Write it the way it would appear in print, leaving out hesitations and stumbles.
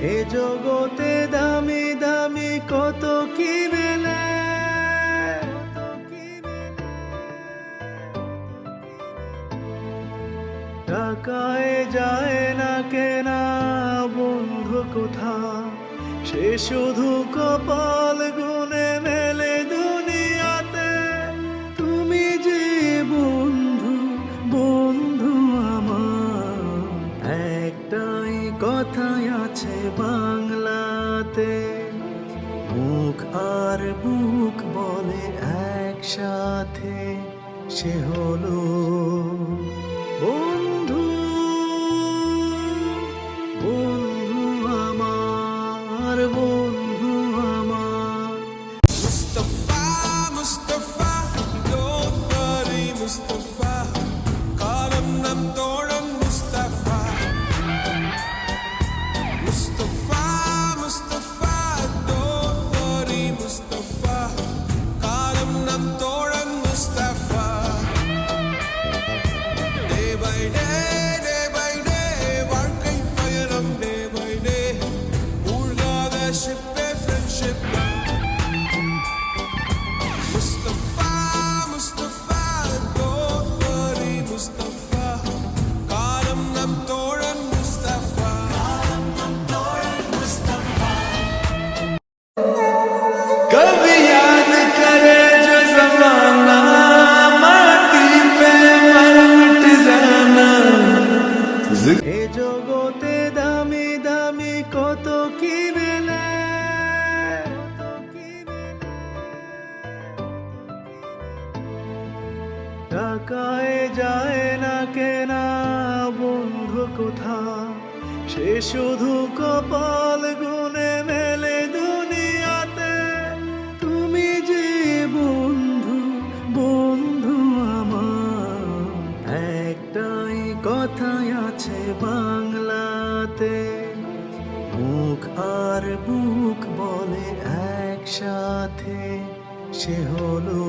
এ জগতে দামি দামি কত কি মেলে, টাকায় যায় না কেনা বন্ধু কোথা, সে শুধু কপাল গুনে মেলে দুনিয়াতে। তুমি যে বন্ধু, বন্ধু আমার, একটাই কথাই আছে বাংলাতে, মুখ আর বুক বলে একসাথে, সে হলো বন্ধু। বন্ধু আমার, বন্ধু আমার। মুস্তাফা মুস্তাফা দোতারি মুস্তাফা কারম নাম তোড়ন মুস্তাফা মুস্তাফা মুস্তাফা দোতারি মুস্তাফা কারম নাম তোড়ন মুস্তাফা day by day வாழ்க்கை பயணம் day by day மூழ்காத ஷிப்பே friendship Mustafa, Mustafa, Dotari Mustafa, Kalam Nam Toran Mustafa, Kalam Nam Toran Mustafa. कभी याद करे जो ज़माना, माटी पे मर जाना। ए जगते दामी दामी कत की मेले, টাকায় যায় না কেনা বন্ধু কোথা, সে শুধু কপাল গুনে মেলে দুনিয়াতে। তুমি যে বন্ধু, বন্ধু আমার, একটাই কথাই আছে বাংলাতে, মুখ আর বুক বলে একসাথে, সে হলো